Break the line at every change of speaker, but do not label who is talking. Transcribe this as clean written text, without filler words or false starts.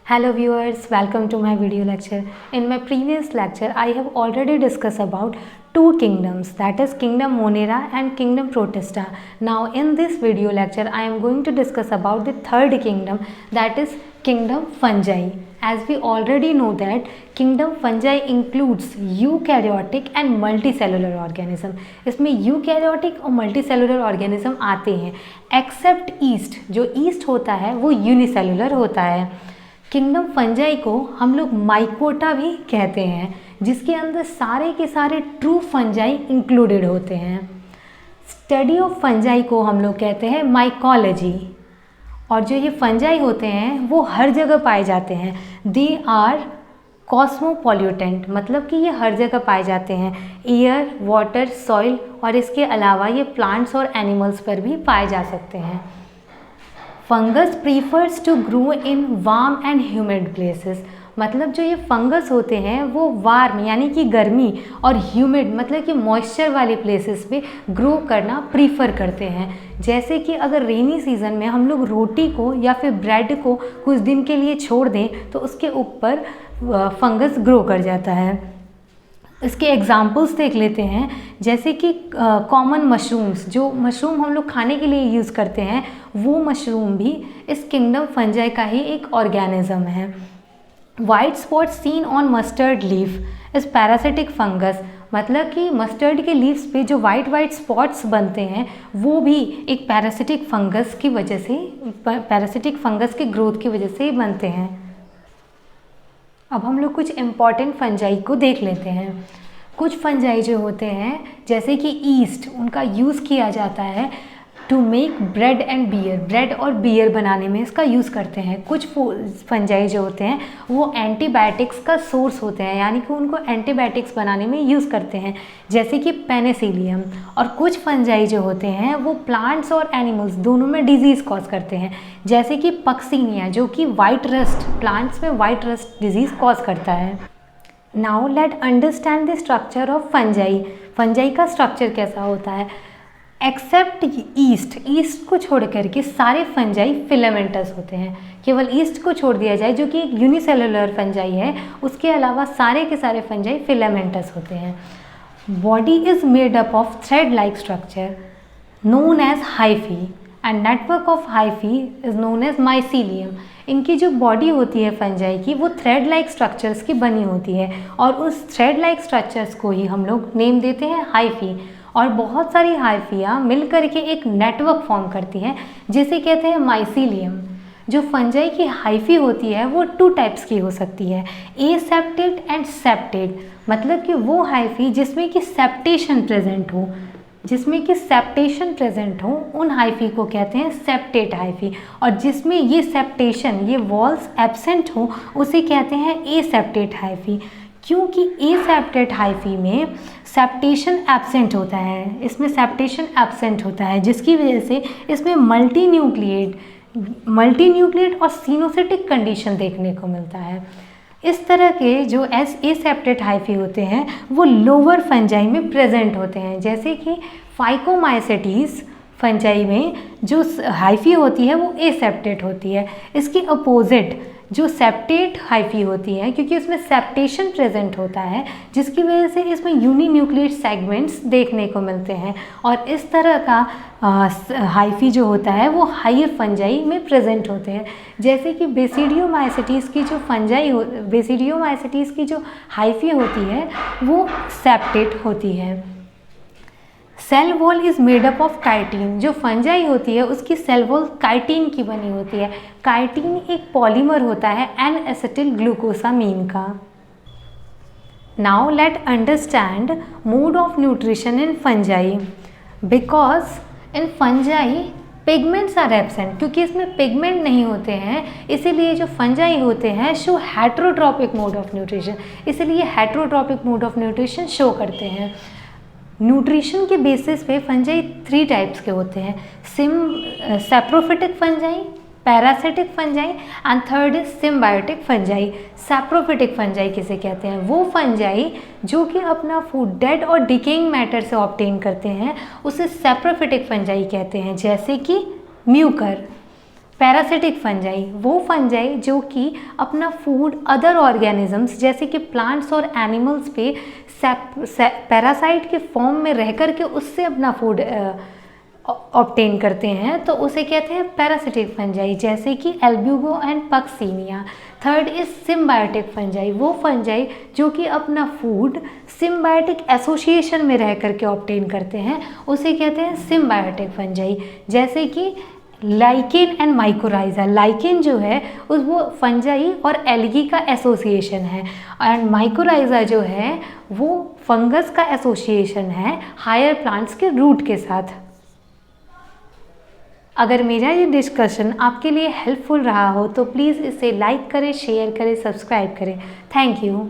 Hello viewers, welcome to my video lecture. In my previous lecture, I have already discussed about two kingdoms, that is Kingdom Monera and Kingdom Protista. Now in this video lecture, I am going to discuss about the third kingdom, that is Kingdom Fungi. As we already know that Kingdom Fungi includes eukaryotic and multicellular organism. इसमें eukaryotic और multicellular organism आते हैं, except yeast. जो yeast होता है वो unicellular होता है. किंगडम फंजाई को हम लोग माइकोटा भी कहते हैं, जिसके अंदर सारे के सारे ट्रू फंजाई इंक्लूडेड होते हैं. स्टडी ऑफ फंजाई को हम लोग कहते हैं माइकोलॉजी. और जो ये फंजाई होते हैं वो हर जगह पाए जाते हैं. दे आर कॉस्मोपॉल्यूटेंट, मतलब कि ये हर जगह पाए जाते हैं. एयर, वाटर, सॉइल और इसके अलावा ये प्लांट्स और एनिमल्स पर भी पाए जा सकते हैं. Fungus prefers to grow in warm and humid places, मतलब जो ये फंगस होते हैं वो वार्म यानी कि गर्मी और ह्यूमिड मतलब कि मॉइस्चर वाले प्लेसेस पे ग्रो करना प्रीफर करते हैं. जैसे कि अगर रेनी सीज़न में हम लोग रोटी को या फिर ब्रेड को कुछ दिन के लिए छोड़ दें तो उसके ऊपर फंगस ग्रो कर जाता है. इसके एग्जाम्पल्स देख लेते हैं, जैसे कि कॉमन मशरूम्स, जो मशरूम हम लोग खाने के लिए यूज़ करते हैं, वो मशरूम भी इस किंगडम फंजाई का ही एक ऑर्गेनिज्म है. White spot seen on mustard leaf is parasitic fungus, मतलब कि मस्टर्ड के लीव्स पे जो वाइट स्पॉट्स बनते हैं वो भी एक पैरासिटिक फंगस की वजह से, पैरासिटिक फंगस के ग्रोथ की वजह से ही बनते हैं. अब हम लोग कुछ इम्पॉर्टेंट फंजाई को देख लेते हैं. कुछ फंजाई जो होते हैं जैसे कि ईस्ट, उनका यूज़ किया जाता है to make bread and beer, bread और बियर बनाने में इसका यूज़ करते हैं. कुछ फंजाई जो होते हैं वो एंटीबायोटिक्स का सोर्स होते हैं, यानी कि उनको एंटीबायोटिक्स बनाने में यूज़ करते हैं, जैसे कि पेनिसिलियम. और कुछ फंजाई जो होते हैं वो प्लांट्स और एनिमल्स दोनों में डिजीज़ कॉज करते हैं, जैसे कि पक्सीनिया जो कि वाइट रस्ट, प्लांट्स में वाइट रस्ट डिजीज़ कॉज करता है. Now let understand the structure of fungi. Fungi का स्ट्रक्चर कैसा होता है. एक्सेप्ट ईस्ट, ईस्ट को छोड़ करके सारे फंजाई फिलामेंटस होते हैं. केवल ईस्ट को छोड़ दिया जाए जो कि एक यूनिसेलुलर फंजाई है, उसके अलावा सारे के सारे फंजाई फिलामेंटस होते हैं. Body is made up of thread like structure known as hyphae and network of hyphae is known as mycelium. इनकी जो बॉडी होती है फंजाई की वो थ्रेड लाइक स्ट्रक्चर्स की बनी होती है, और उस थ्रेड लाइक स्ट्रक्चर्स को ही हम लोग नेम देते हैं हाइफी. और बहुत सारी हाइफियाँ मिल करके एक नेटवर्क फॉर्म करती हैं जिसे कहते हैं माइसीलियम. जो फंजाई की हाइफी होती है वो टू टाइप्स की हो सकती है, एसेप्टेड एंड सेप्टेड, मतलब कि वो हाइफी जिसमें कि सेप्टेशन प्रेजेंट हो, जिसमें कि सेप्टेशन प्रेजेंट हो उन हाइफी को कहते हैं सेप्टेट हाइफी. और जिसमें ये सेप्टेशन, ये वॉल्स एब्सेंट हो उसे कहते हैं एसेप्टेट हाइफी. क्योंकि एसेप्टेट हाइफी में सेप्टेशन एब्सेंट होता है, इसमें सेप्टेशन एब्सेंट होता है, जिसकी वजह से इसमें मल्टीन्यूक्लिएट और सिनोसिटिक कंडीशन देखने को मिलता है. इस तरह के जो एसेप्टेट हाइफी होते हैं वो लोअर फंजाई में प्रेजेंट होते हैं, जैसे कि फाइकोमाइसेटीज फंजाई में जो हाइफी होती है वो एसेप्टेट होती है. इसकी अपोजिट जो सेप्टेट हाइफी होती है, क्योंकि उसमें सेप्टेशन प्रेजेंट होता है, जिसकी वजह से इसमें यूनिन्यूक्लिएट सेगमेंट्स देखने को मिलते हैं. और इस तरह का हाइफी जो होता है वो हायर फंजाई में प्रेजेंट होते हैं, जैसे कि बेसिडियोमाइसेटीज की जो बेसिडियोमाइसेटीज की जो हाइफी होती है वो सेप्टेट होती है. Cell wall is made up of chitin. जो फंजाई होती है उसकी सेल वॉल काइटिन की बनी होती है. काइटिन एक पॉलीमर होता है एन एसिटिल ग्लूकोसामीन का. Now let understand mode of nutrition in fungi. Because in fungi pigments are absent, क्योंकि इसमें पिगमेंट नहीं होते हैं, इसीलिए जो फंजाई होते हैं show heterotrophic mode of nutrition, इसीलिए heterotrophic mode of nutrition show करते हैं. न्यूट्रिशन के बेसिस पे फंजाई 3 टाइप्स के होते हैं, saprophytic fungi, parasitic fungi and third is symbiotic fungi. Saprophytic fungi किसे कहते हैं, वो फंजाई जो कि अपना फूड डेड और डिकेइंग मैटर से ऑब्टेन करते हैं, उसे सैप्रोफिटिक फंजाई कहते हैं, जैसे कि म्यूकर. पैरासिटिक फंजाई वो फंजाई जो कि अपना फूड अदर ऑर्गेनिजम्स जैसे कि प्लांट्स और एनिमल्स पे पैरासाइट के फॉर्म में रह कर के उससे अपना फूड ऑब्टेन करते हैं, तो उसे कहते हैं पैरासिटिक फंजाई, जैसे कि Albugo and Puccinia. Third is symbiotic fungi, वो फंजाई जो कि अपना फूड सिम्बायोटिक एसोसिएशन में रह करके ऑब्टेन करते हैं, उसे कहते हैं सिम्बायोटिक फंजाई, जैसे कि लाइकेन एंड माइकोराइजा। लाइकेन जो है उस वो फंजाई और एल्गी का एसोसिएशन है, एंड माइकोराइजा जो है वो फंगस का एसोसिएशन है हायर प्लांट्स के रूट के साथ। अगर मेरा ये डिस्कशन आपके लिए हेल्पफुल रहा हो तो प्लीज़ इसे लाइक करें, शेयर करें, सब्सक्राइब करें। Thank you.